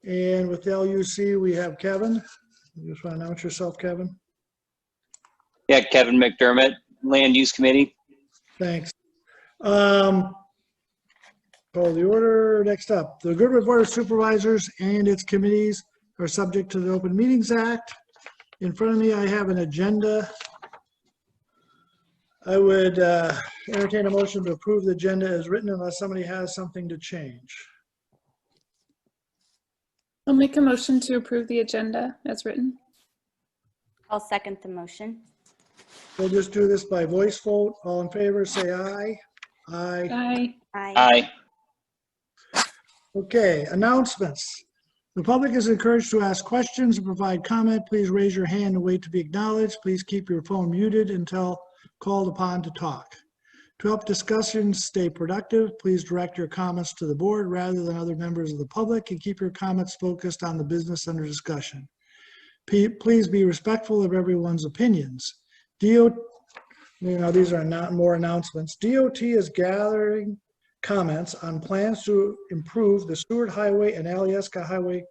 And with the LUC, we have Kevin. You just want to announce yourself, Kevin? Yeah, Kevin McDermott, Land Use Committee. Thanks. Call the order. Next up, the Girdwood Board of Supervisors and its committees are subject to the Open Meetings Act. In front of me, I have an agenda. I would entertain a motion to approve the agenda as written unless somebody has something to change. I'll make a motion to approve the agenda as written. I'll second the motion. We'll just do this by voice vote. All in favor, say aye. Aye. Aye. Aye. Aye. Okay, announcements. The public is encouraged to ask questions and provide comment. Please raise your hand and wait to be acknowledged. Please keep your phone muted until called upon to talk. To help discussions stay productive, please direct your comments to the board rather than other members of the public and keep your comments focused on the business under discussion. Please be respectful of everyone's opinions. These are not more announcements. DOT is gathering comments on plans to improve the Seward Highway and Alyeska Highway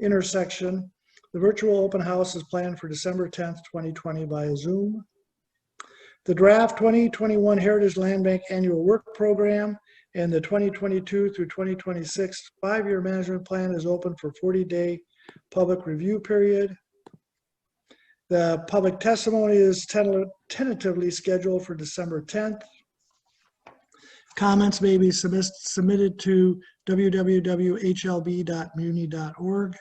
intersection. The virtual open house is planned for December 10th, 2020 via Zoom. The draft 2021 Heritage Land Bank Annual Work Program and the 2022 through 2026 5-year management plan is open for 40-day public review period. The public testimony is tentatively scheduled for December 10th. Comments may be submitted to www.hlb.muni.org.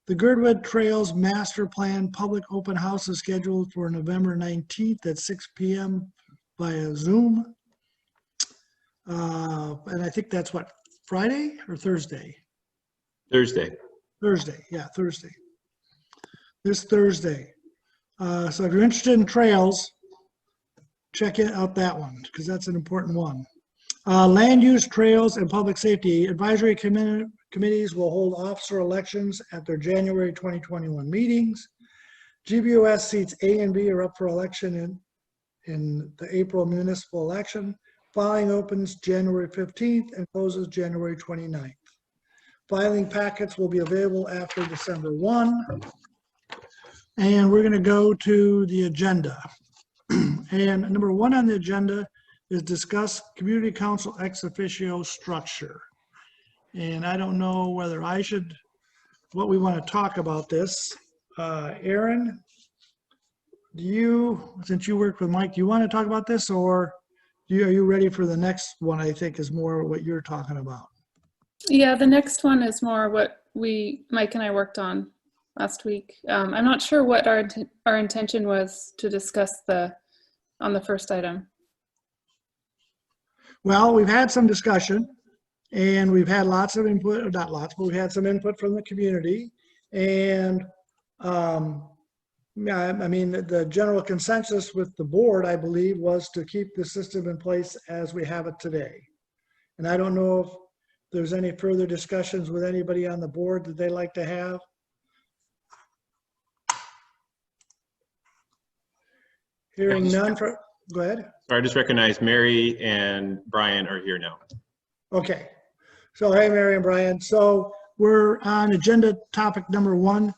The Girdwood Trails Master Plan Public Open House is scheduled for November 19th at 6 p.m. via Zoom. And I think that's what, Friday or Thursday? Thursday. Thursday, yeah, Thursday. This Thursday. So if you're interested in trails, check out that one because that's an important one. Land use, trails, and public safety advisory committees will hold officer elections at their January 2021 meetings. GBOS seats A and B are up for election in the April municipal election. Filing opens January 15th and closes January 29th. Filing packets will be available after December 1. And we're going to go to the agenda. And number 1 on the agenda is discuss community council ex officio structure. And I don't know whether what we want to talk about this. Aaron, since you worked with Mike, do you want to talk about this or are you ready for the next one? I think is more what you're talking about. Yeah, the next one is more what Mike and I worked on last week. I'm not sure what our intention was to discuss on the first item. Well, we've had some discussion and we've had lots of input, or not lots, but we've had some input from the community. And yeah, I mean, the general consensus with the board, I believe, was to keep the system in place as we have it today. And I don't know if there's any further discussions with anybody on the board that they'd like to have. Hearing none, go ahead. Sorry, I just recognized Mary and Brian are here now. Okay. So, hey, Mary and Brian. So we're on agenda topic number 1,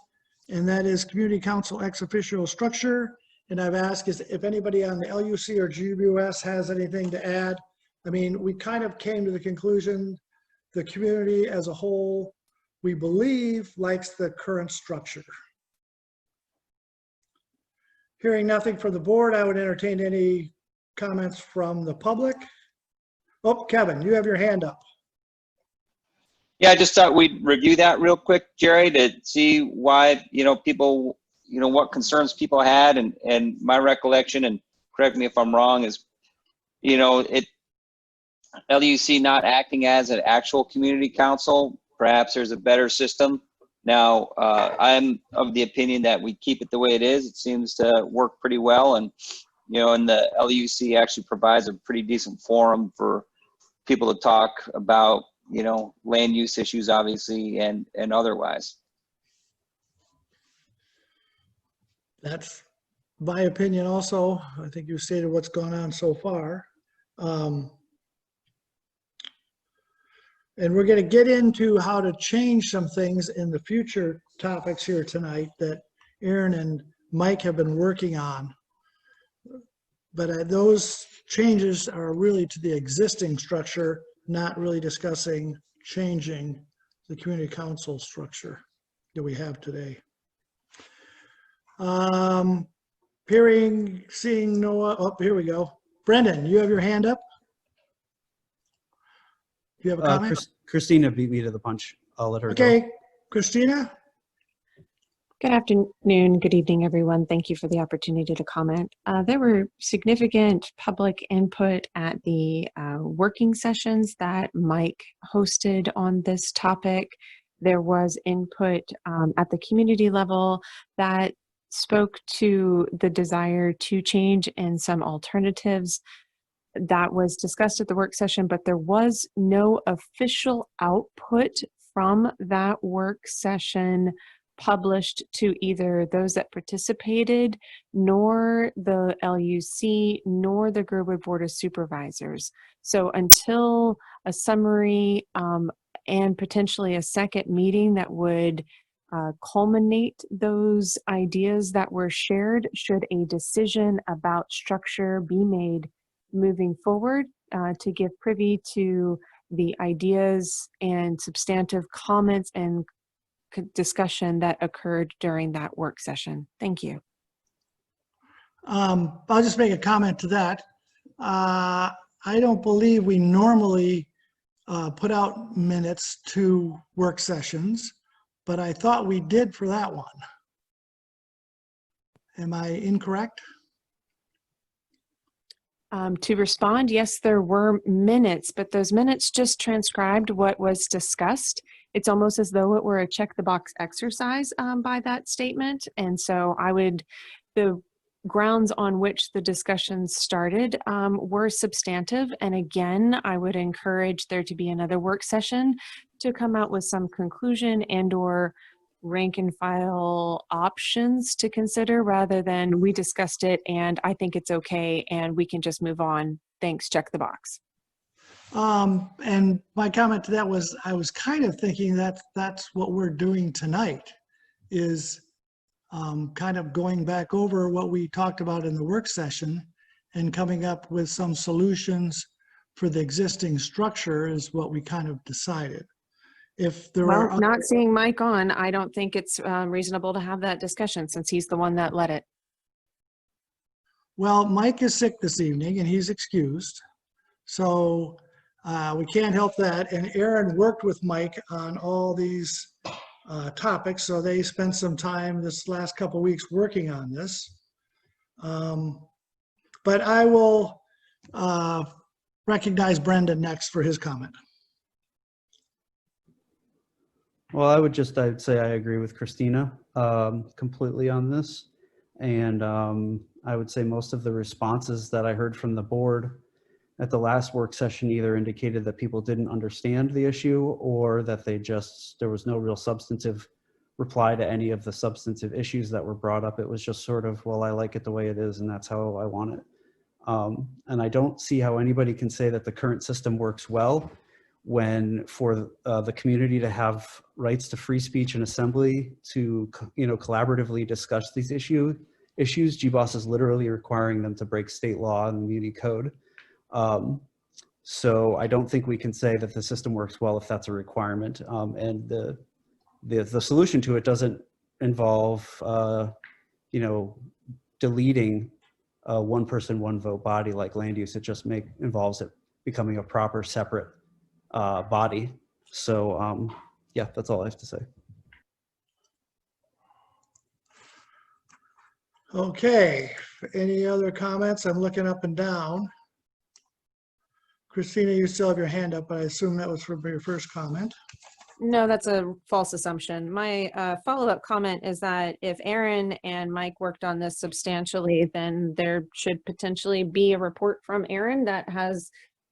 and that is community council ex officio structure. And I've asked if anybody on the LUC or GBOS has anything to add. I mean, we kind of came to the conclusion the community as a whole, we believe, likes the current structure. Hearing nothing from the board, I would entertain any comments from the public. Oh, Kevin, you have your hand up. Yeah, I just thought we'd review that real quick, Jerry, to see why, people, what concerns people had. And my recollection, and correct me if I'm wrong, is, LUC not acting as an actual community council. Perhaps there's a better system. Now, I'm of the opinion that we keep it the way it is. It seems to work pretty well. And, and the LUC actually provides a pretty decent forum for people to talk about, land use issues, obviously, and otherwise. That's my opinion also. I think you stated what's gone on so far. And we're going to get into how to change some things in the future topics here tonight that Aaron and Mike have been working on. But those changes are really to the existing structure, not really discussing changing the community council structure that we have today. Seeing no, oh, here we go. Brendan, you have your hand up? Do you have a comment? Christina beat me to the punch. I'll let her go. Okay, Christina? Good afternoon, good evening, everyone. Thank you for the opportunity to comment. There were significant public input at the working sessions that Mike hosted on this topic. There was input at the community level that spoke to the desire to change and some alternatives that was discussed at the work session, but there was no official output from that work session published to either those that participated, nor the LUC, nor the Girdwood Board of Supervisors. So until a summary and potentially a second meeting that would culminate those ideas that were shared, should a decision about structure be made moving forward, to give privy to the ideas and substantive comments and discussion that occurred during that work session. Thank you. I'll just make a comment to that. I don't believe we normally put out minutes to work sessions, but I thought we did for that one. Am I incorrect? To respond, yes, there were minutes, but those minutes just transcribed what was discussed. It's almost as though it were a check the box exercise by that statement. And so the grounds on which the discussions started were substantive. And again, I would encourage there to be another work session to come out with some conclusion and or rank and file options to consider, rather than we discussed it and I think it's okay and we can just move on. Thanks, check the box. And my comment to that was, I was kind of thinking that that's what we're doing tonight, is kind of going back over what we talked about in the work session and coming up with some solutions for the existing structure is what we kind of decided. If there Well, are not seeing Mike on, I don't think it's reasonable to have that discussion since he's the one that led it. Well, Mike is sick this evening and he's excused. So we can't help that. And Aaron worked with Mike on all these topics. So they spent some time this last couple of weeks working on this. But I will recognize Brendan next for his comment. Well, I'd say I agree with Christina completely on this. And I would say most of the responses that I heard from the board at the last work session either indicated that people didn't understand the issue or that there was no real substantive reply to any of the substantive issues that were brought up. It was just sort of, well, I like it the way it is and that's how I want it. And I don't see how anybody can say that the current system works well when for the community to have rights to free speech and assembly to, collaboratively discuss these issues, GBOS is literally requiring them to break state law and the Muni code. So I don't think we can say that the system works well if that's a requirement. And the solution to it doesn't involve, deleting a one person, one vote body like land use. It just involves it becoming a proper separate body. So yeah, that's all I have to say. Okay, any other comments? I'm looking up and down. Christina, you still have your hand up, but I assume that was from your first comment. No, that's a false assumption. My follow-up comment is that if Aaron and Mike worked on this substantially, then there should potentially be a report from Aaron that has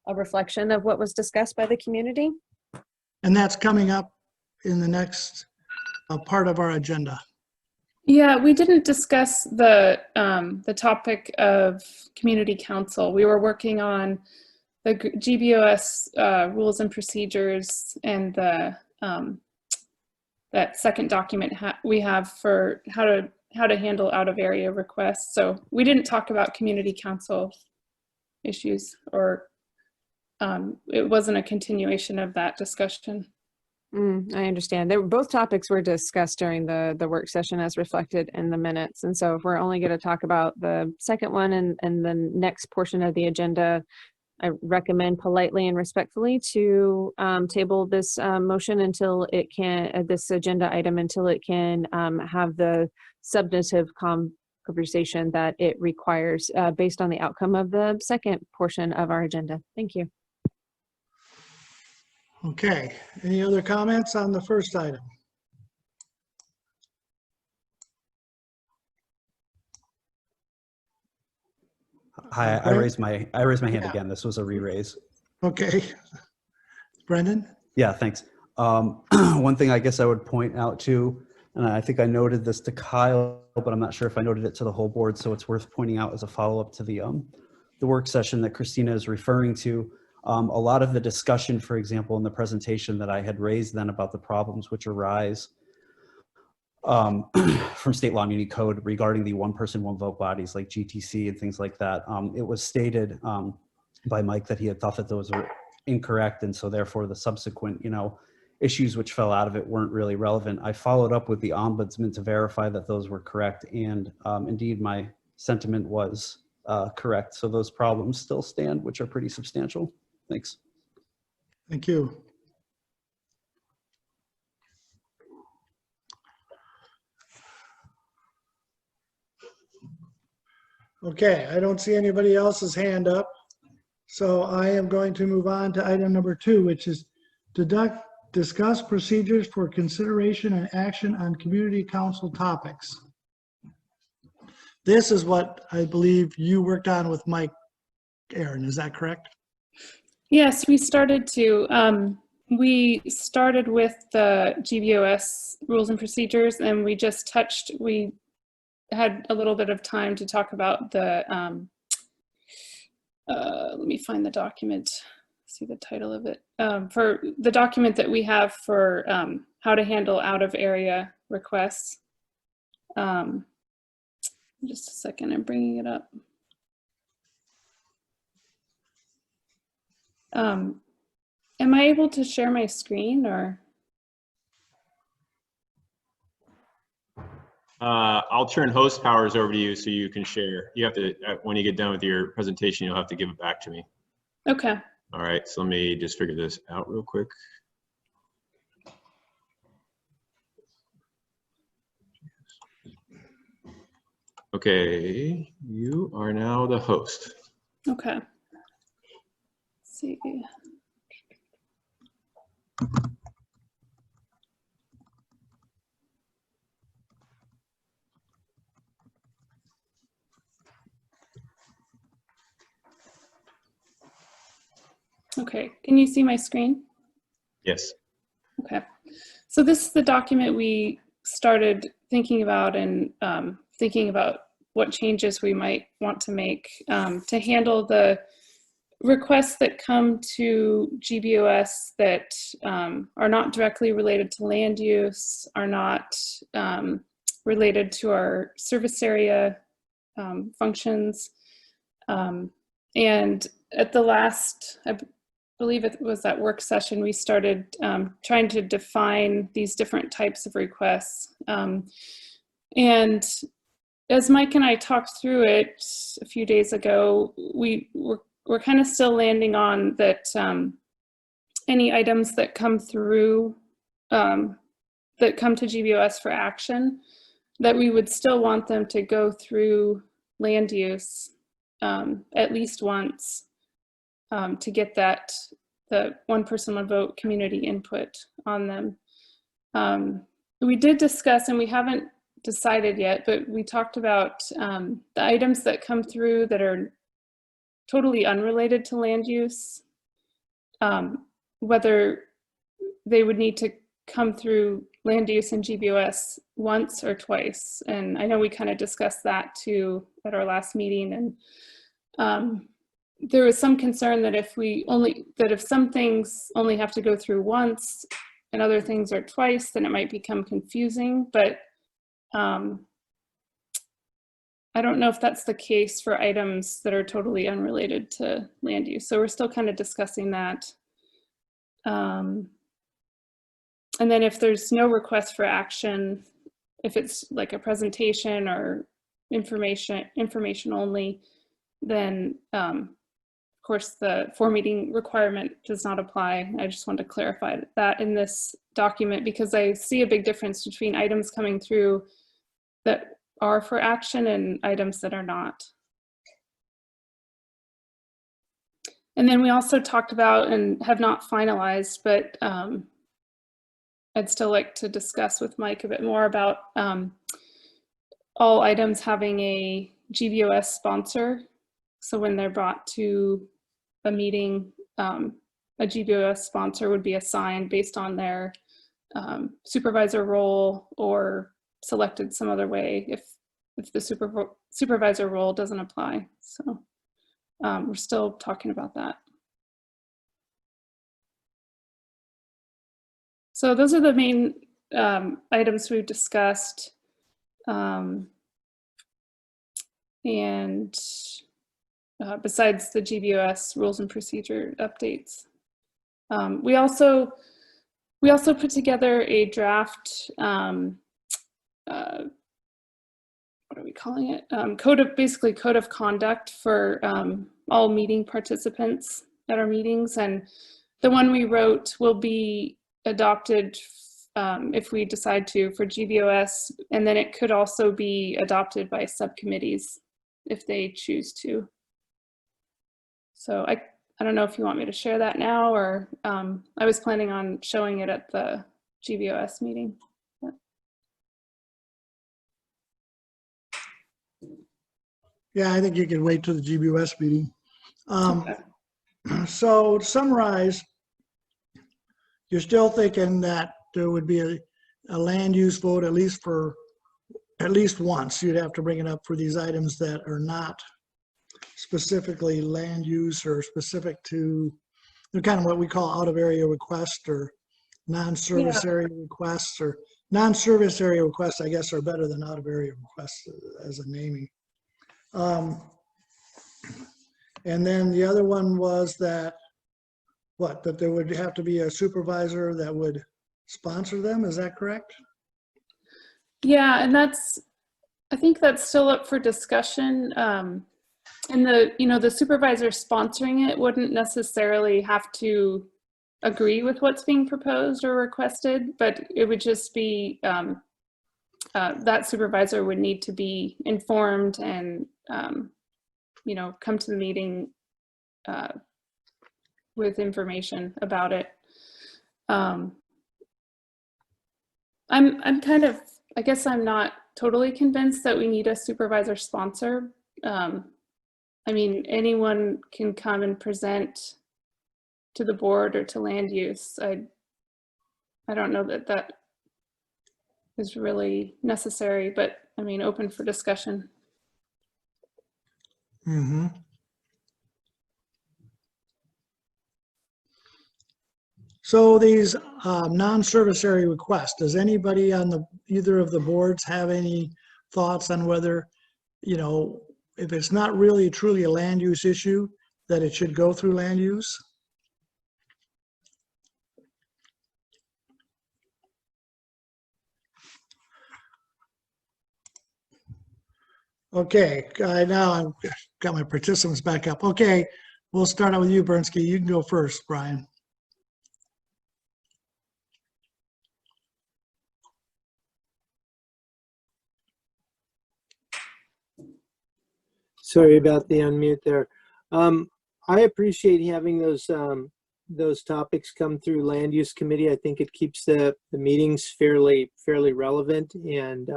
a reflection of what was discussed by the community. And that's coming up in the next part of our agenda. Yeah, we didn't discuss the topic of community council. We were working on GBOS rules and procedures and the that second document we have for how to handle out of area requests. So we didn't talk about community council issues, or it wasn't a continuation of that discussion. I understand. Both topics were discussed during the work session as reflected in the minutes. And so if we're only going to talk about the second one and the next portion of the agenda, I recommend politely and respectfully to table this motion until it can, this agenda item, until it can have the substantive conversation that it requires based on the outcome of the second portion of our agenda. Thank you. Okay, any other comments on the first item? Hi, I raised my hand Yeah. again. This was a re-raise. Okay. Brendan? Yeah, thanks. One thing I guess I would point out too, and I think I noted this to Kyle, but I'm not sure if I noted it to the whole board, so it's worth pointing out as a follow-up to the work session that Christina is referring to. A lot of the discussion, for example, in the presentation that I had raised then about the problems which arise from state law and Muni code regarding the one person, one vote bodies like GTC and things like that. It was stated by Mike that he had thought that those were incorrect, and so therefore the subsequent, issues which fell out of it weren't really relevant. I followed up with the ombudsman to verify that those were correct, and indeed my sentiment was correct. So those problems still stand, which are pretty substantial. Thanks. Thank you. Okay, I don't see anybody else's hand up. So I am going to move on to item number 2, which is to discuss procedures for consideration and action on community council topics. This is what I believe you worked on with Mike, Aaron, is that correct? Yes, we started to. We started with the GBOS rules and procedures, and we had a little bit of time to talk about the, let me find the document, see the title of it, for the document that we have for how to handle out of area requests. Just a second, I'm bringing it up. Am I able to share my screen, or? I'll turn host powers over to you so you can share. You have to, when you get done with your presentation, you'll have to give it back to me. Okay. All right, so let me just figure this out real quick. Okay, you are now the host. Okay. Let's see. Okay, can you see my screen? Yes. Okay, so this is the document we started thinking about, and thinking about what changes we might want to make to handle the requests that come to GBOS that are not directly related to land use, are not related to our service area functions. And at the last, I believe it was that work session, we started trying to define these different types of requests. And as Mike and I talked through it a few days ago, we're kind of still landing on that any items that come through, that come to GBOS for action, that we would still want them to go through land use at least once to get the one person, one vote community input on them. We did discuss, and we haven't decided yet, but we talked about the items that come through that are totally unrelated to land use, whether they would need to come through land use and GBOS once or twice. And I know we kind of discussed that too at our last meeting. And there was some concern that if some things only have to go through once and other things are twice, then it might become confusing. But I don't know if that's the case for items that are totally unrelated to land use. So we're still kind of discussing that. And then if there's no request for action, if it's like a presentation or information only, then of course the 4-meeting requirement does not apply. I just want to clarify that in this document, because I see a big difference between items coming through that are for action and items that are not. And then we also talked about, and have not finalized, but I'd still like to discuss with Mike a bit more about all items having a GBOS sponsor. So when they're brought to a meeting, a GBOS sponsor would be assigned based on their supervisor role, or selected some other way if the supervisor role doesn't apply. So we're still talking about that. So those are the main items we've discussed. And besides the GBOS rules and procedure updates. We also put together a draft, what are we calling it? Basically code of conduct for all meeting participants at our meetings. And the one we wrote will be adopted if we decide to for GBOS, and then it could also be adopted by subcommittees if they choose to. So I don't know if you want me to share that now, or I was planning on showing it at the GBOS meeting. Yeah, I think you can wait till the GBOS meeting. Okay. So to summarize, you're still thinking that there would be a land use vote at least once. You'd have to bring it up for these items that are not specifically land use or specific to, they're kind of what we call out of area requests or non-service area requests, or non-service area requests, I guess, are better than out of area requests as a naming. And then the other one was that, that there would have to be a supervisor that would sponsor them, is that correct? Yeah, and I think that's still up for discussion. And the supervisor sponsoring it wouldn't necessarily have to agree with what's being proposed or requested, but it would just be that supervisor would need to be informed and come to the meeting with information about it. I'm kind of, I guess I'm not totally convinced that we need a supervisor sponsor. I mean, anyone can come and present to the board or to land use. I don't know that is really necessary, but I mean, open for discussion. Mm-hmm. So these non-service area requests, does anybody on either of the boards have any thoughts on whether, if it's not really truly a land use issue, that it should go through land use? Okay, now I've got my participants back up. Okay, we'll start out with you, Bernsky. You can go first, Brian. Sorry about the unmute there. I appreciate having those topics come through land use committee. I think it keeps the meetings fairly relevant, and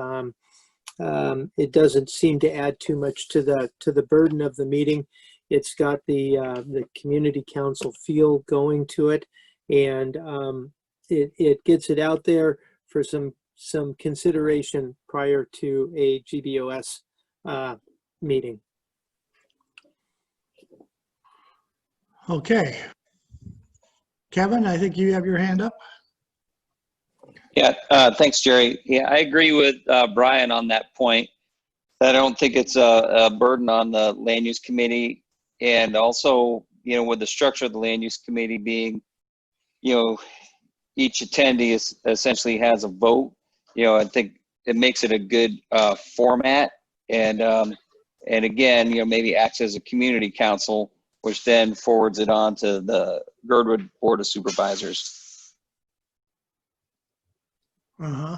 it doesn't seem to add too much to the burden of the meeting. It's got the community council feel going to it, and it gets it out there for some consideration prior to a GBOS meeting. Okay. Kevin, I think you have your hand up. Yeah, thanks, Jerry. Yeah, I agree with Brian on that point. I don't think it's a burden on the land use committee. And also, you know, with the structure of the land use committee being, you know, each attendee is essentially has a vote, you know, I think it makes it a good format. And again, you know, maybe acts as a community council, which then forwards it on to the Girdwood Board of Supervisors. Uh-huh.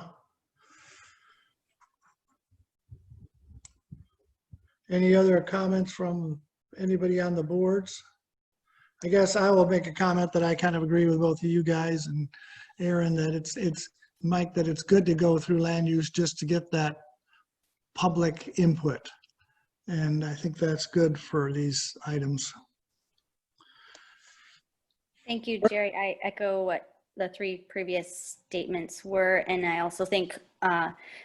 Any other comments from anybody on the boards? I guess I will make a comment that I kind of agree with both of you guys and Aaron, that it's Mike, that it's good to go through land use just to get that public input. And I think that's good for these items. Thank you, Jerry. I echo what the three previous statements were. And I also think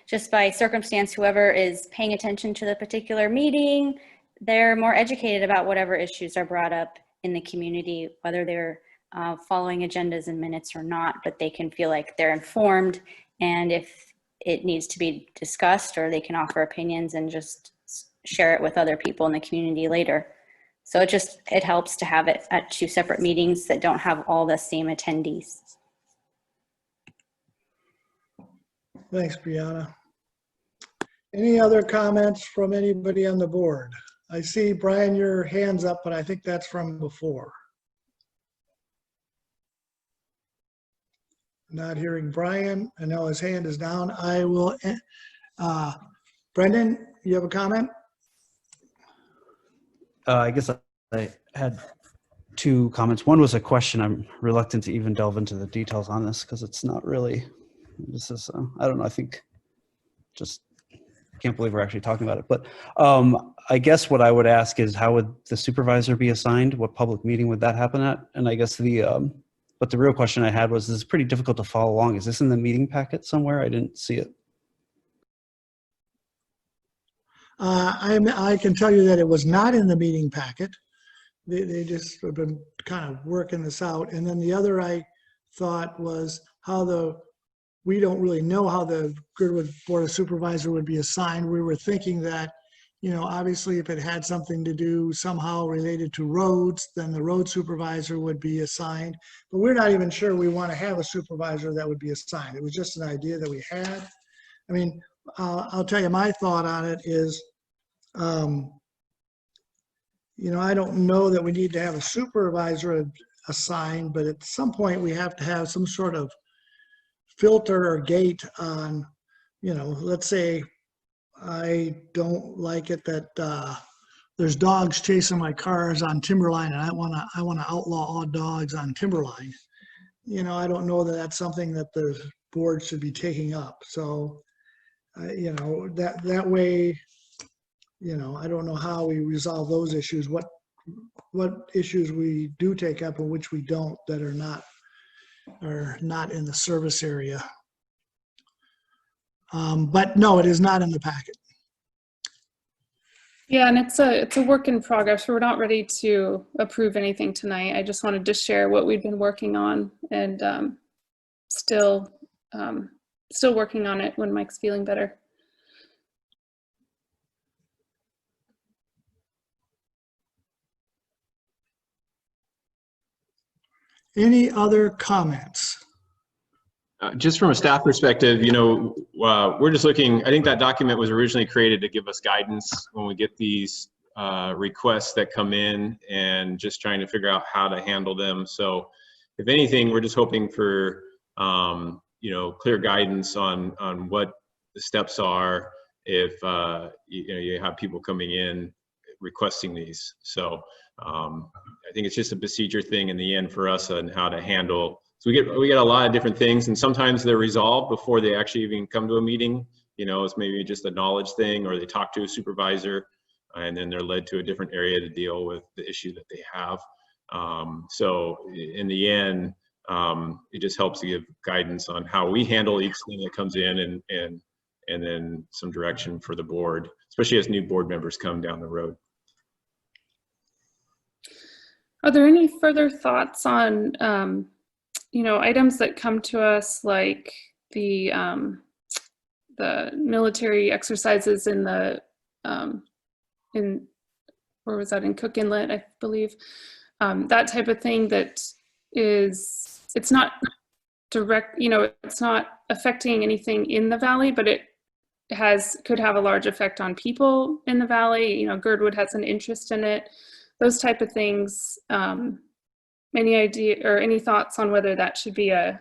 just by circumstance, whoever is paying attention to the particular meeting, they're more educated about whatever issues are brought up in the community, whether they're following agendas and minutes or not, but they can feel like they're informed. And if it needs to be discussed, or they can offer opinions and just share it with other people in the community later. So it helps to have it at two separate meetings that don't have all the same attendees. Thanks, Brianna. Any other comments from anybody on the board? I see, Brian, your hand's up, but I think that's from before. Not hearing Brian. I know his hand is down. I will, Brendan, you have a comment? I guess I had two comments. One was a question. I'm reluctant to even delve into the details on this because it's not really, this is, I don't know, I think just can't believe we're actually talking about it. But I guess what I would ask is, how would the supervisor be assigned? What public meeting would that happen at? And I guess but the real question I had was, this is pretty difficult to follow along. Is this in the meeting packet somewhere? I didn't see it. I can tell you that it was not in the meeting packet. They just have been kind of working this out. And then the other I thought was we don't really know how the Girdwood Board of Supervisors would be assigned. We were thinking that, you know, obviously if it had something to do somehow related to roads, then the road supervisor would be assigned. But we're not even sure we want to have a supervisor that would be assigned. It was just an idea that we had. I mean, I'll tell you my thought on it is, you know, I don't know that we need to have a supervisor assigned, but at some point we have to have some sort of filter or gate on, you know, let's say I don't like it that there's dogs chasing my cars on Timberline, and I want to outlaw all dogs on Timberline. You know, I don't know that that's something that the board should be taking up. So, you know, that way, you know, I don't know how we resolve those issues, what issues we do take up and which we don't, that are not in the service area. But no, it is not in the packet. Yeah, and it's a work in progress. We're not ready to approve anything tonight. I just wanted to share what we've been working on, and still working on it when Mike's feeling better. Any other comments? Just from a staff perspective, you know, we're just looking, I think that document was originally created to give us guidance when we get these requests that come in, and just trying to figure out how to handle them. So if anything, we're just hoping for, you know, clear guidance on what the steps are if, you know, you have people coming in requesting these. So I think it's just a procedure thing in the end for us on how to handle. So we get a lot of different things, and sometimes they're resolved before they actually even come to a meeting. You know, it's maybe just a knowledge thing, or they talk to a supervisor and then they're led to a different area to deal with the issue that they have. So in the end, it just helps to give guidance on how we handle each thing that comes in, and then some direction for the board, especially as new board members come down the road. Are there any further thoughts on, items that come to us like the military exercises in where was that, in Cook Inlet, I believe, that type of thing that it's not direct, it's not affecting anything in the valley, but it could have a large effect on people in the valley. Girdwood has an interest in it. Those type of things. Any idea or any thoughts on whether that should be a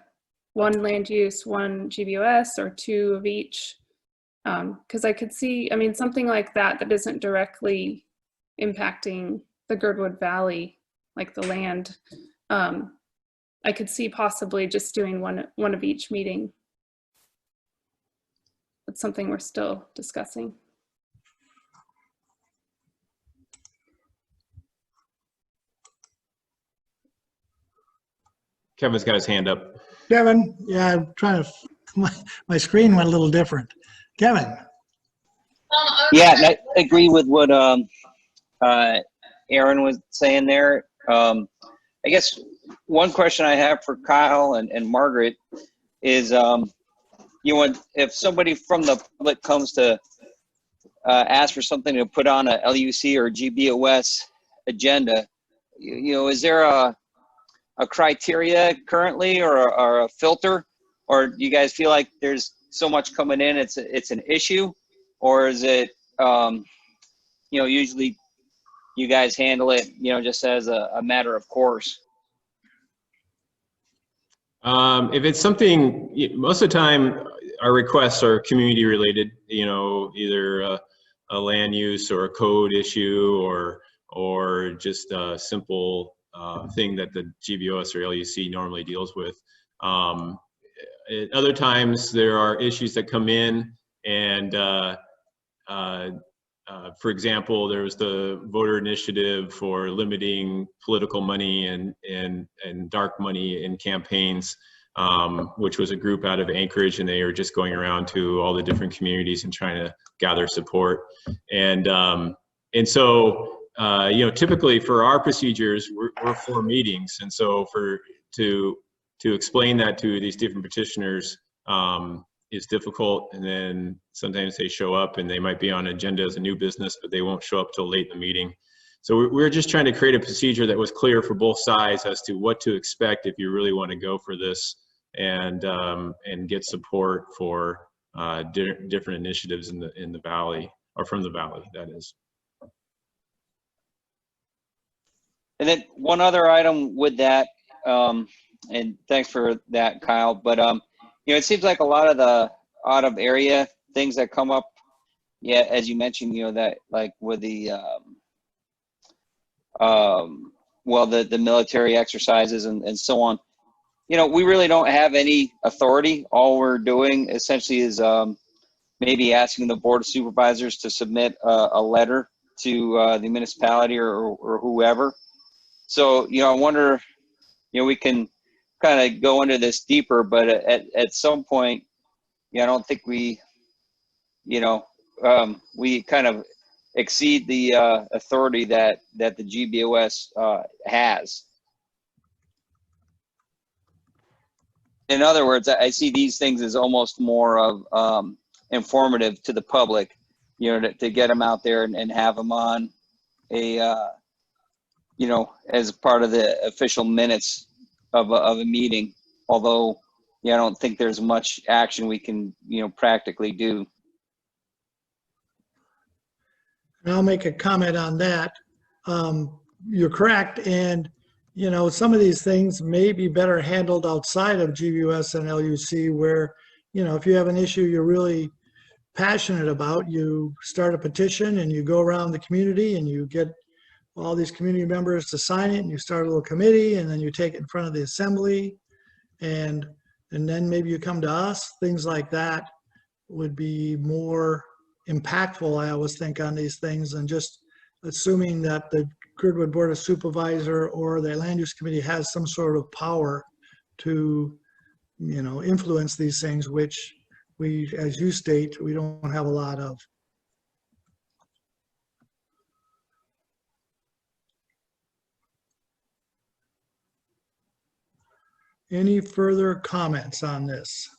one land use, one GBOS, or two of each? Because I could see, something like that isn't directly impacting the Girdwood Valley, like the land. I could see possibly just doing one of each meeting. That's something we're still discussing. Kevin's got his hand up. Kevin, yeah, I'm trying to, my screen went a little different. Kevin. Yeah, and I agree with what Aaron was saying there. I guess one question I have for Kyle and Margaret is, if somebody from the public comes to ask for something to put on a LUC or GBOS agenda, is there a criteria currently or a filter, or do you guys feel like there's so much coming in it's an issue, or is it usually you guys handle it just as a matter of course? If it's something, most of the time our requests are community related, either a land use or a code issue or just a simple thing that the GBOS or LUC normally deals with. At other times there are issues that come in, and for example, there was the voter initiative for limiting political money and dark money in campaigns, which was a group out of Anchorage, and they were just going around to all the different communities and trying to gather support. And so typically for our procedures, we're 4 meetings, and so to explain that to these different petitioners is difficult. And then sometimes they show up and they might be on agenda as a new business, but they won't show up till late in the meeting. So we're just trying to create a procedure that was clear for both sides as to what to expect if you really want to go for this and get support for different initiatives in the valley, or from the valley, that is. And then one other item with that, and thanks for that, Kyle, but it seems like a lot of the out of area things that come up, as you mentioned, that like with the the military exercises and so on, we really don't have any authority. All we're doing essentially is maybe asking the Board of Supervisors to submit a letter to the municipality or whoever. So, I wonder, we can kind of go into this deeper, but at some point, I don't think we, we kind of exceed the authority that the GBOS has. In other words, I see these things as almost more of informative to the public, to get them out there and have them on a, as part of the official minutes of a meeting. Although, I don't think there's much action we can, practically do. And I'll make a comment on that. You're correct. And, some of these things may be better handled outside of GBOS and LUC, where, if you have an issue you're really passionate about, you start a petition and you go around the community and you get all these community members to sign it, and you start a little committee, and then you take it in front of the assembly, and then maybe you come to us. Things like that would be more impactful, I always think, on these things, than just assuming that the Girdwood Board of Supervisor or the Land Use Committee has some sort of power to, influence these things, which we, as you state, we don't have a lot of. Any further comments on this?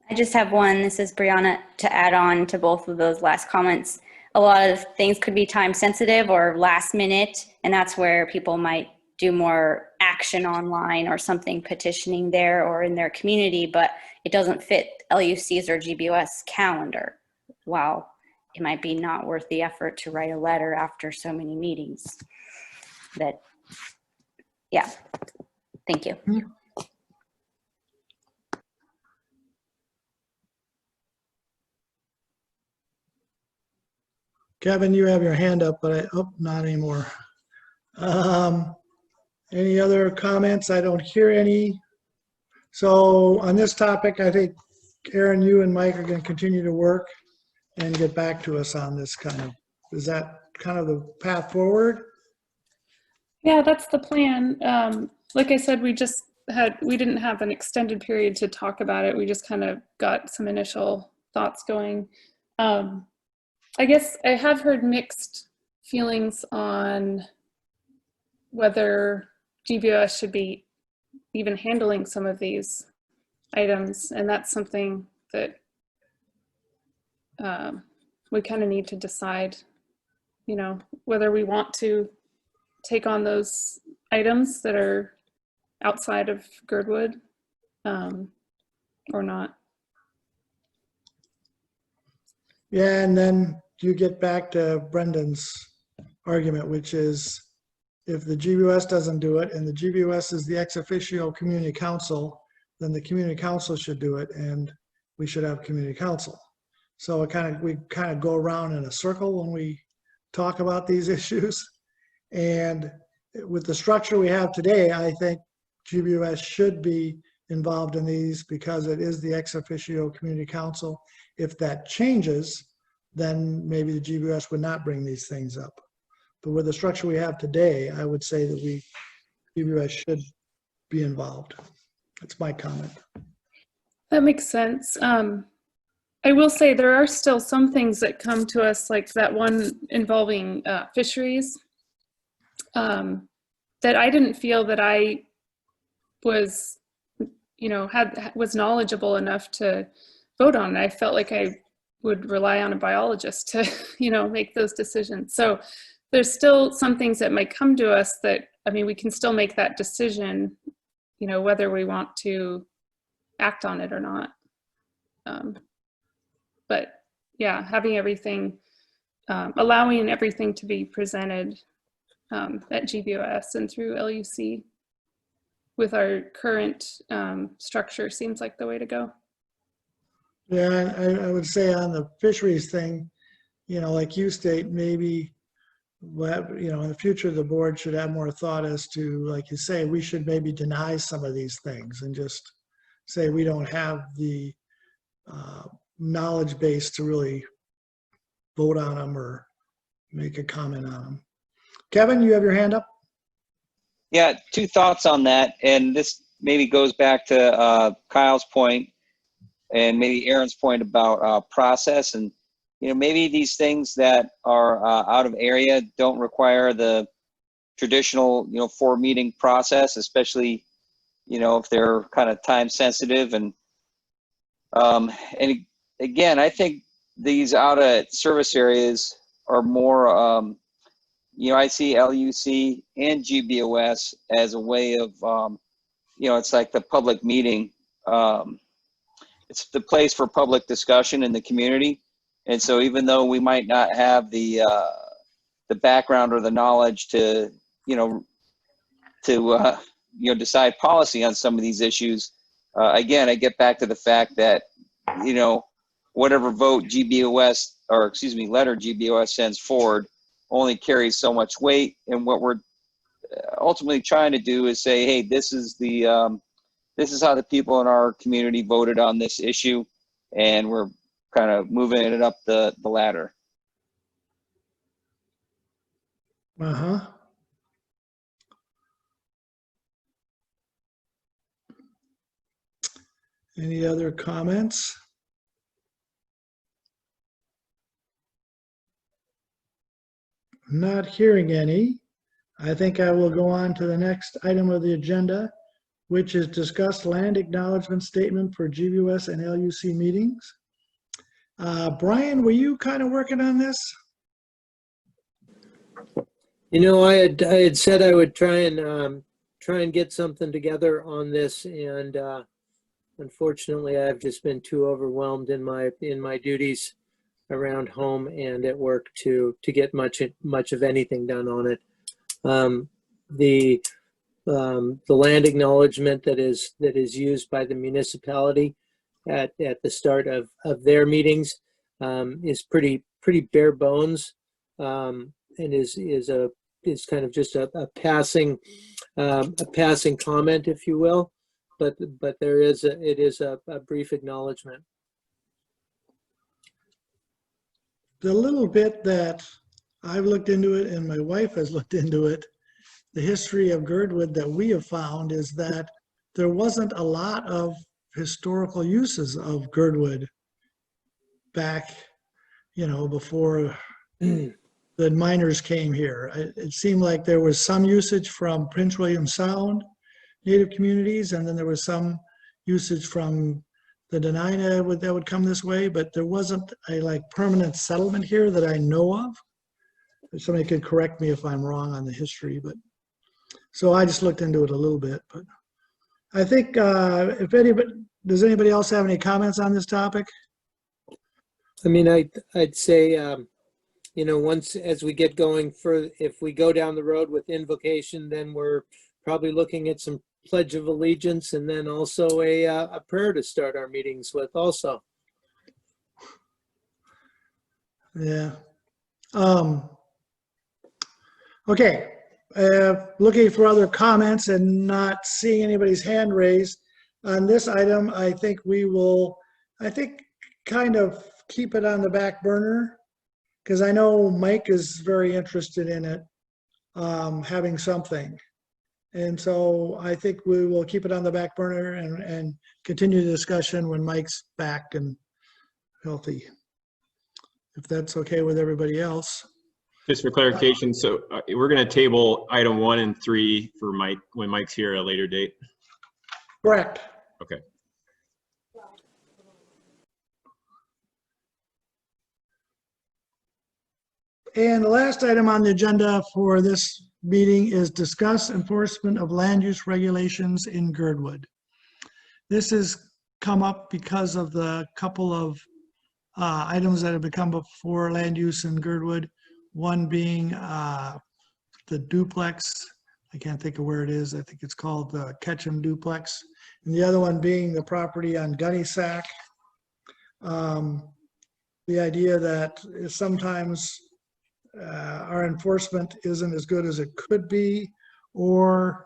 I just have one. This is Brianna, to add on to both of those last comments. A lot of things could be time sensitive or last minute, and that's where people might do more action online or something petitioning there or in their community, but it doesn't fit LUC's or GBOS calendar. While it might be not worth the effort to write a letter after so many meetings. That, yeah, thank you. Kevin, you have your hand up, but not anymore. Any other comments? I don't hear any. So on this topic, I think Aaron, you and Mike are going to continue to work and get back to us on this kind of, is that kind of the path forward? Yeah, that's the plan. Like I said, we didn't have an extended period to talk about it. We just kind of got some initial thoughts going. I guess I have heard mixed feelings on whether GBOS should be even handling some of these items, and that's something that we kind of need to decide, you know, whether we want to take on those items that are outside of Girdwood or not. Yeah, and then you get back to Brendan's argument, which is if the GBOS doesn't do it and the GBOS is the ex officio community council, then the community council should do it and we should have community council. So we kind of go around in a circle when we talk about these issues. And with the structure we have today, I think GBOS should be involved in these because it is the ex officio community council. If that changes, then maybe the GBOS would not bring these things up. But with the structure we have today, I would say that GBOS should be involved. That's my comment. That makes sense. I will say there are still some things that come to us, like that one involving fisheries, that I didn't feel that I was, you know, was knowledgeable enough to vote on. I felt like I would rely on a biologist to, you know, make those decisions. So there's still some things that might come to us that, I mean, we can still make that decision, you know, whether we want to act on it or not. But yeah, having everything, allowing everything to be presented at GBOS and through LUC with our current structure seems like the way to go. Yeah, I would say on the fisheries thing, you know, like you state, maybe, you know, in the future, the board should have more thought as to, like you say, we should maybe deny some of these things and just say we don't have the knowledge base to really vote on them or make a comment on them. Kevin, you have your hand up? Yeah, two thoughts on that. And this maybe goes back to Kyle's point and maybe Aaron's point about process. And, you know, maybe these things that are out of area don't require the traditional, you know, 4-meeting process, especially, you know, if they're kind of time sensitive. And again, I think these out of service areas are more, you know, I see LUC and GBOS as a way of, you know, it's like the public meeting. It's the place for public discussion in the community. And so even though we might not have the background or the knowledge to, you know, decide policy on some of these issues, again, I get back to the fact that, you know, whatever vote GBOS, or excuse me, letter GBOS sends forward only carries so much weight. And what we're ultimately trying to do is say, hey, this is how the people in our community voted on this issue, and we're kind of moving it up the ladder. Uh-huh. Any other comments? Not hearing any. I think I will go on to the next item of the agenda, which is discuss land acknowledgement statement for GBOS and LUC meetings. Brian, were you kind of working on this? You know, I had said I would try and get something together on this, and unfortunately, I've just been too overwhelmed in my duties around home and at work to get much of anything done on it. The land acknowledgement that is used by the municipality at the start of their meetings is pretty bare bones, and is kind of just a passing comment, if you will, but it is a brief acknowledgement. The little bit that I've looked into it and my wife has looked into it, the history of Girdwood that we have found is that there wasn't a lot of historical uses of Girdwood back, before the miners came here. It seemed like there was some usage from Prince William Sound Native communities, and then there was some usage from the Dena'ina that would come this way, but there wasn't a permanent settlement here that I know of. If somebody could correct me if I'm wrong on the history, but so I just looked into it a little bit. But I think does anybody else have any comments on this topic? I mean, I'd say, once as we get going if we go down the road with invocation, then we're probably looking at some Pledge of Allegiance and then also a prayer to start our meetings with also. Yeah. Okay. Looking for other comments and not seeing anybody's hand raised on this item, I think we will, kind of keep it on the back burner, because I know Mike is very interested in it, having something. And so I think we will keep it on the back burner and continue the discussion when Mike's back and healthy, if that's okay with everybody else. Just for clarification, so we're going to table item 1 and 3 for Mike when Mike's here at a later date? Correct. Okay. And the last item on the agenda for this meeting is discuss enforcement of land use regulations in Girdwood. This has come up because of the couple of items that have become before land use in Girdwood. One being the duplex. I can't think of where it is. I think it's called the Ketchum duplex. And the other one being the property on Gunny Sack. The idea that sometimes our enforcement isn't as good as it could be, or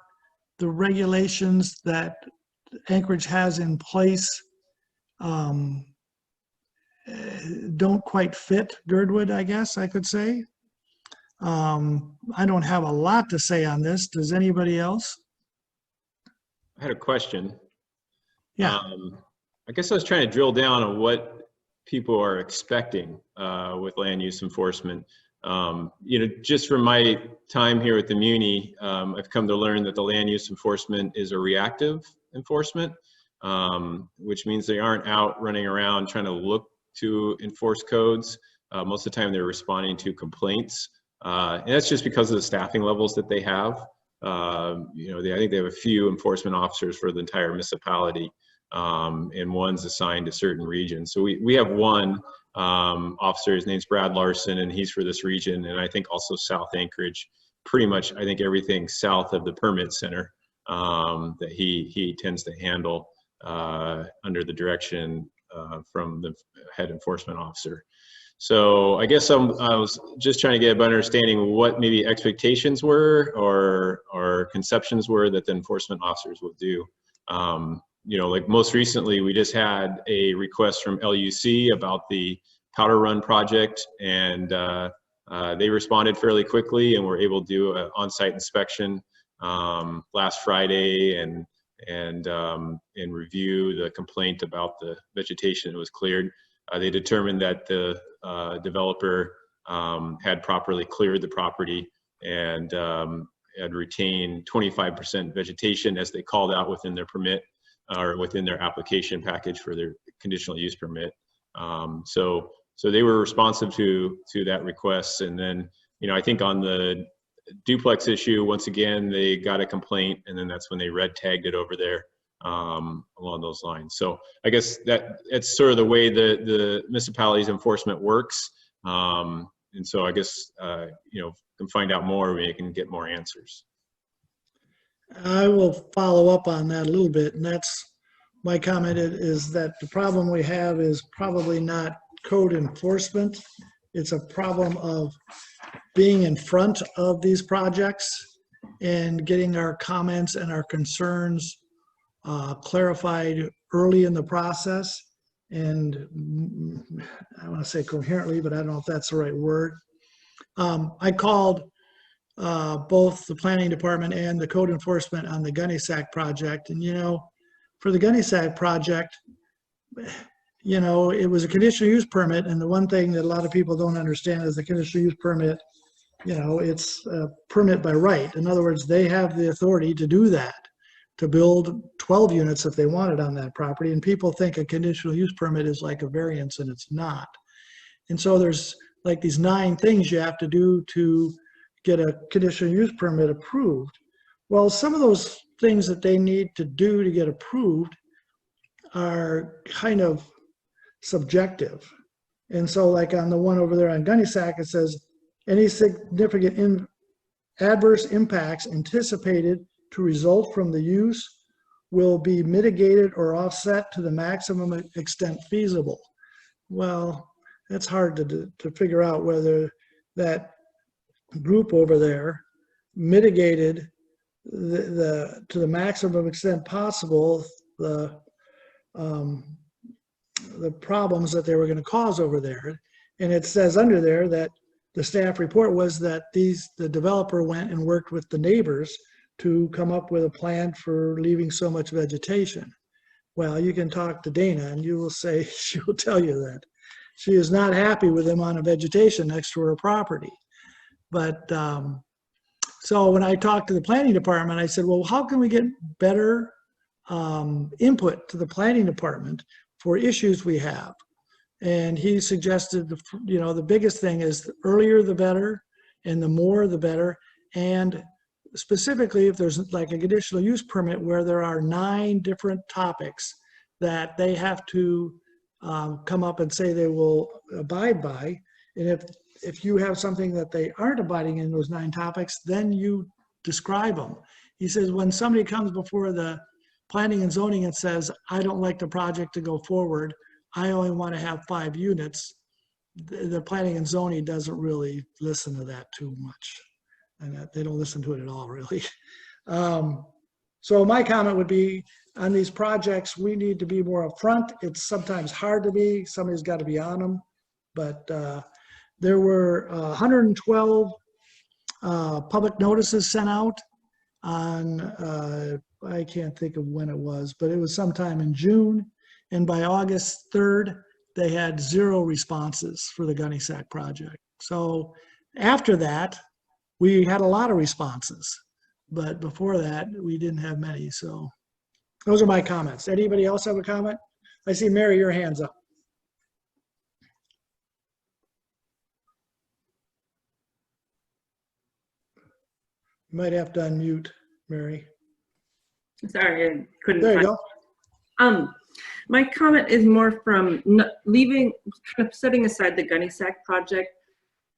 the regulations that Anchorage has in place don't quite fit Girdwood, I guess I could say. I don't have a lot to say on this. Does anybody else? I had a question. Yeah. I guess I was trying to drill down on what people are expecting with land use enforcement. Just from my time here at the Muni, I've come to learn that the land use enforcement is a reactive enforcement, which means they aren't out running around trying to look to enforce codes. Most of the time they're responding to complaints. And that's just because of the staffing levels that they have. I think they have a few enforcement officers for the entire municipality, and one's assigned to certain regions. So we have one officer, his name's Brad Larson, and he's for this region, and I think also South Anchorage, pretty much I think everything south of the permit center that he tends to handle under the direction from the head enforcement officer. So I guess I was just trying to get a better understanding of what maybe expectations were or conceptions were that the enforcement officers would do. Like most recently, we just had a request from LUC about the powder run project, and they responded fairly quickly and were able to do an on-site inspection last Friday and review the complaint about the vegetation that was cleared. They determined that the developer had properly cleared the property, and had retained 25% vegetation as they called out within their permit or within their application package for their conditional use permit. So they were responsive to that request. And then, you know, I think on the duplex issue, once again, they got a complaint, and then that's when they red tagged it over there along those lines. So I guess it's sort of the way the municipality's enforcement works. And so I guess, you know, can find out more, we can get more answers. I will follow up on that a little bit, and that's my comment is that the problem we have is probably not code enforcement. It's a problem of being in front of these projects and getting our comments and our concerns clarified early in the process. And I want to say coherently, but I don't know if that's the right word. I called both the planning department and the code enforcement on the Gunnysack project. And, you know, for the Gunnysack project, you know, it was a conditional use permit. And the one thing that a lot of people don't understand is the conditional use permit, you know, it's a permit by right. In other words, they have the authority to do that, to build 12 units if they wanted on that property. And people think a conditional use permit is like a variance, and it's not. And so there's like these 9 things you have to do to get a conditional use permit approved. Well, some of those things that they need to do to get approved are kind of subjective. And so like on the one over there on Gunnysack, it says any significant adverse impacts anticipated to result from the use will be mitigated or offset to the maximum extent feasible. Well, that's hard to figure out whether that group over there mitigated to the maximum extent possible the problems that they were going to cause over there. And it says under there that the staff report was that the developer went and worked with the neighbors to come up with a plan for leaving so much vegetation. Well, you can talk to Dana and you will say, she will tell you that she is not happy with the amount of vegetation next to her property. But so when I talked to the planning department, I said, well, how can we get better input to the planning department for issues we have? And he suggested, you know, the biggest thing is the earlier the better, and the more the better. And specifically, if there's like a conditional use permit where there are 9 different topics that they have to come up and say they will abide by, and if you have something that they aren't abiding in those 9 topics, then you describe them. He says when somebody comes before the planning and zoning and says, I don't like the project to go forward, I only want to have 5 units, the planning and zoning doesn't really listen to that too much. And they don't listen to it at all, really. So my comment would be, on these projects, we need to be more upfront. It's sometimes hard to be. Somebody's got to be on them. But there were 112 public notices sent out on, I can't think of when it was, but it was sometime in June. And by August 3rd, they had 0 responses for the Gunnysack project. So after that, we had a lot of responses. But before that, we didn't have many. So those are my comments. Anybody else have a comment? I see Mary, your hand's up. You might have to unmute, Mary. Sorry, I couldn't. There you go. My comment is more from leaving, kind of setting aside the Gunnysack project,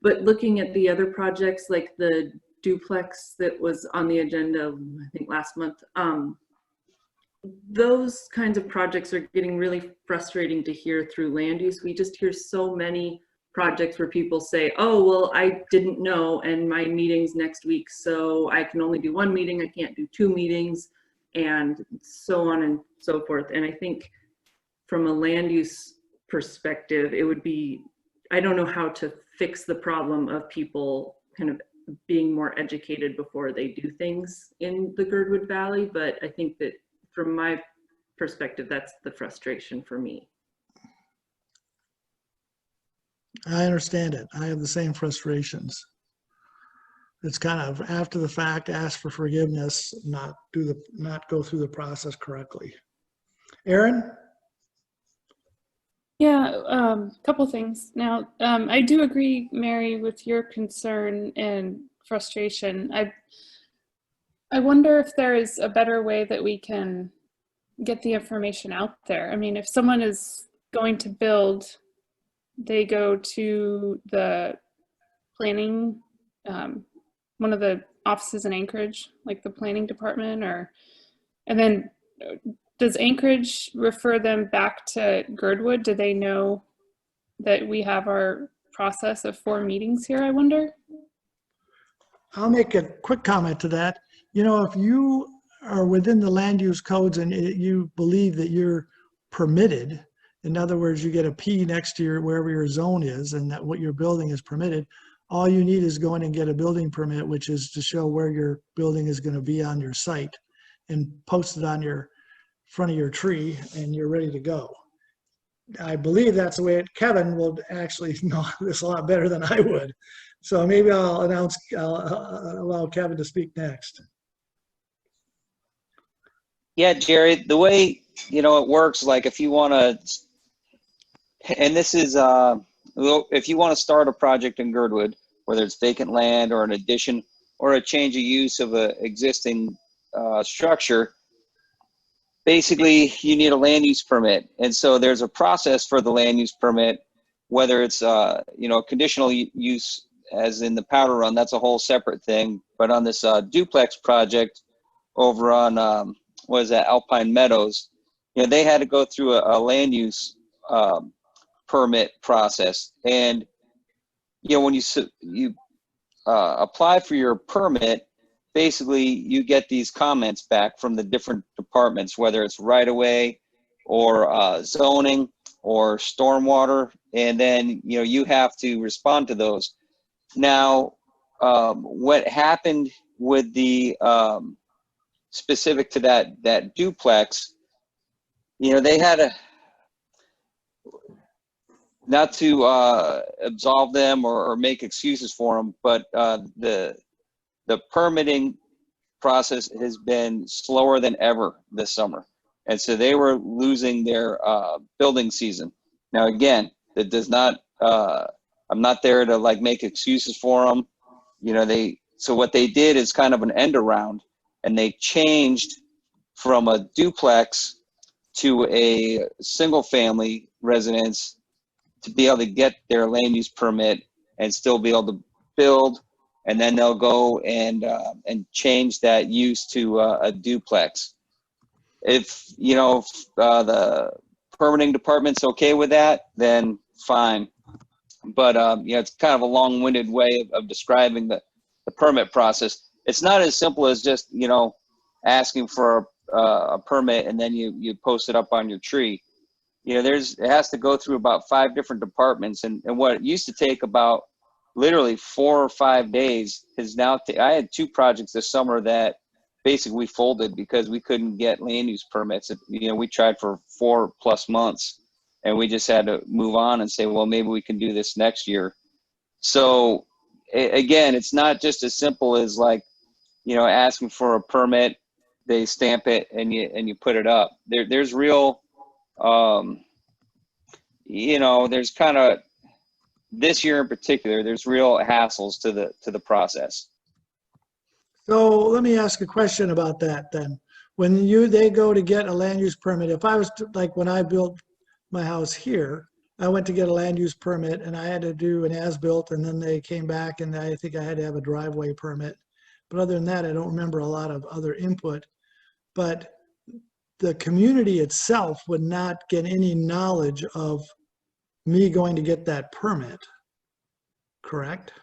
but looking at the other projects like the duplex that was on the agenda, I think last month. Those kinds of projects are getting really frustrating to hear through land use. We just hear so many projects where people say, oh, well, I didn't know, and my meeting's next week, so I can only do 1 meeting, I can't do 2 meetings, and so on and so forth. And I think from a land use perspective, it would be, I don't know how to fix the problem of people kind of being more educated before they do things in the Girdwood Valley, but I think that from my perspective, that's the frustration for me. I understand it. I have the same frustrations. It's kind of after the fact, ask for forgiveness, not go through the process correctly. Aaron? Yeah, couple things. Now, I do agree, Mary, with your concern and frustration. I wonder if there is a better way that we can get the information out there. I mean, if someone is going to build, they go to the planning, one of the offices in Anchorage, like the planning department, and then does Anchorage refer them back to Girdwood? Do they know that we have our process of 4 meetings here, I wonder? I'll make a quick comment to that. You know, if you are within the land use codes and you believe that you're permitted, in other words, you get a P next to wherever your zone is and that what you're building is permitted, all you need is go in and get a building permit, which is to show where your building is going to be on your site, and post it on your front of your tree, and you're ready to go. I believe that's the way Kevin will actually know this a lot better than I would. So maybe I'll allow Kevin to speak next. Yeah, Jerry, the way, it works, like if you want to, and this is, if you want to start a project in Girdwood, whether it's vacant land or an addition or a change of use of an existing structure, basically you need a land use permit. And so there's a process for the land use permit, whether it's, conditional use as in the powder run, that's a whole separate thing. But on this duplex project over on, Alpine Meadows, they had to go through a land use permit process. And, when you apply for your permit, basically you get these comments back from the different departments, whether it's right of way or zoning or stormwater, and then you have to respond to those. Now, what happened with the specific to that duplex, they had a, not to absolve them or make excuses for them, but the permitting process has been slower than ever this summer. And so they were losing their building season. Now, again, that does not, I'm not there to like make excuses for them. So what they did is kind of an end around, and they changed from a duplex to a single family residence to be able to get their land use permit and still be able to build. And then they'll go and change that use to a duplex. If the permitting department's okay with that, then fine. But it's kind of a long-winded way of describing the permit process. It's not as simple as just asking for a permit and then you post it up on your tree. It has to go through about 5 different departments, and what it used to take about literally 4 or 5 days is now. I had 2 projects this summer that basically folded because we couldn't get land use permits. We tried for 4+ months, and we just had to move on and say, well, maybe we can do this next year. So again, it's not just as simple as like, asking for a permit, they stamp it and you put it up. There's real, there's kind of, this year in particular, there's real hassles to the process. So let me ask a question about that then. When they go to get a land use permit, if I was like when I built my house here, I went to get a land use permit and I had to do an as-built, and then they came back and I think I had to have a driveway permit. But other than that, I don't remember a lot of other input. But the community itself would not get any knowledge of me going to get that permit, correct?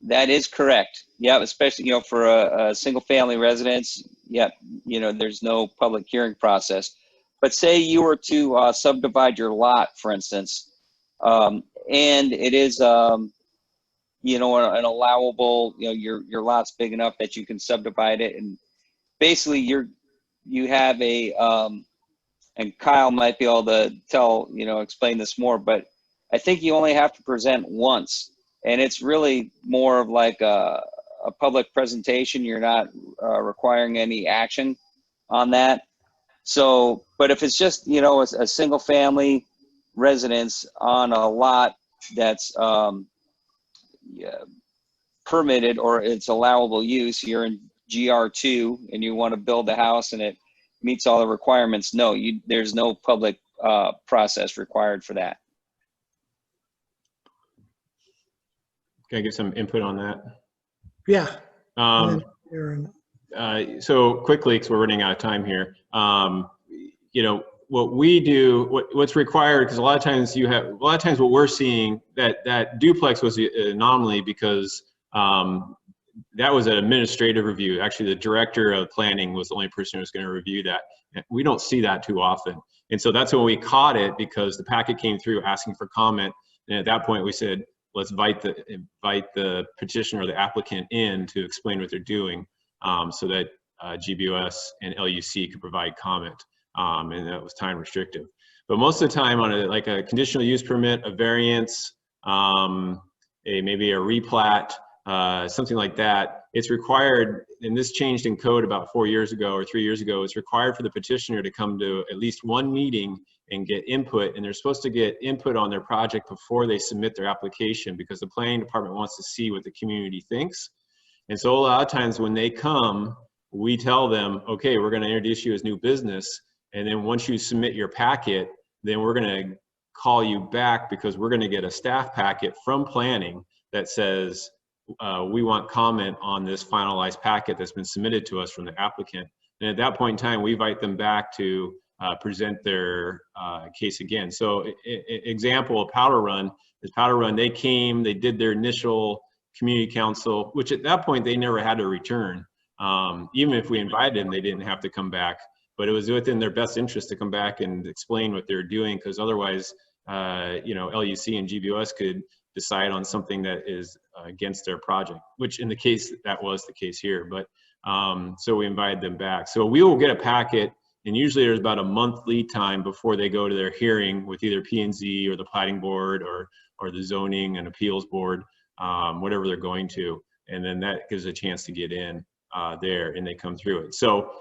That is correct. Yeah, especially, for a single family residence, yeah, there's no public hearing process. But say you were to subdivide your lot, for instance, and it is, an allowable, your lot's big enough that you can subdivide it. And basically you have a, and Kyle might be able to explain this more, but I think you only have to present once. And it's really more of like a a public presentation. You're not requiring any action on that. So, but if it's just, you know, a single family residence on a lot that's permitted or it's allowable use, you're in GR2 and you want to build a house and it meets all the requirements, no, there's no public process required for that. Can I get some input on that? Yeah. Um, so quickly, because we're running out of time here. You know, what we do, what's required, because a lot of times what we're seeing, that duplex was an anomaly because that was an administrative review. Actually, the director of planning was the only person who was going to review that. We don't see that too often. And so that's when we caught it, because the packet came through asking for comment. And at that point we said, let's invite the petitioner or the applicant in to explain what they're doing, so that GBOS and LUC could provide comment. And that was time restrictive. But most of the time on like a conditional use permit, a variance, maybe a replat, something like that, it's required, and this changed in code about 4 years ago or 3 years ago, it's required for the petitioner to come to at least one meeting and get input, and they're supposed to get input on their project before they submit their application, because the planning department wants to see what the community thinks. And so a lot of times when they come, we tell them, okay, we're going to introduce you as new business, and then once you submit your packet, then we're going to call you back, because we're going to get a staff packet from planning that says, we want comment on this finalized packet that's been submitted to us from the applicant. And at that point in time, we invite them back to present their case again. So example of Powder Run is Powder Run, they came, they did their initial community council, which at that point they never had to return. Even if we invited them, they didn't have to come back, but it was within their best interest to come back and explain what they're doing, because otherwise, you know, LUC and GBOS could decide on something that is against their project, which in the case, that was the case here. But so we invited them back. So we will get a packet, and usually there's about a month lead time before they go to their hearing with either P&Z or the planning board or the zoning and appeals board, whatever they're going to. And then that gives a chance to get in there, and they come through it. So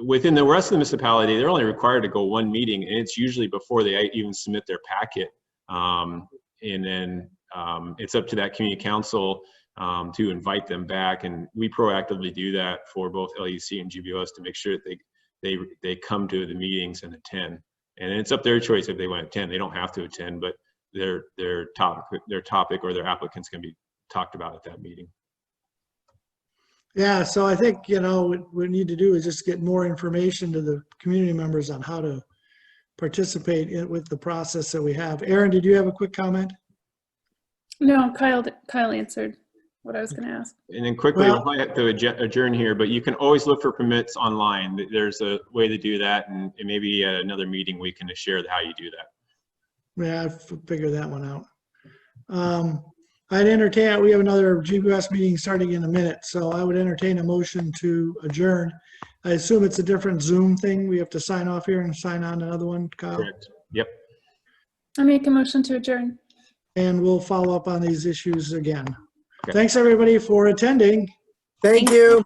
within the rest of the municipality, they're only required to go one meeting, and it's usually before they even submit their packet. And then it's up to that community council to invite them back, and we proactively do that for both LUC and GBOS to make sure that they come to the meetings and attend. And it's up their choice if they want to attend. They don't have to attend, but their topic or their applicants can be talked about at that meeting. Yeah, so I think, you know, what we need to do is just get more information to the community members on how to participate with the process that we have. Aaron, did you have a quick comment? No, Kyle answered what I was going to ask. And then quickly, we'll probably have to adjourn here, but you can always look for permits online. There's a way to do that, and maybe at another meeting we can share how you do that. Yeah, I figured that one out. I'd entertain, we have another GBOS meeting starting in a minute, so I would entertain a motion to adjourn. I assume it's a different Zoom thing. We have to sign off here and sign on another one, Kyle? Correct. Yep. I make a motion to adjourn. And we'll follow up on these issues again. Okay. Thanks, everybody, for attending. Thank you.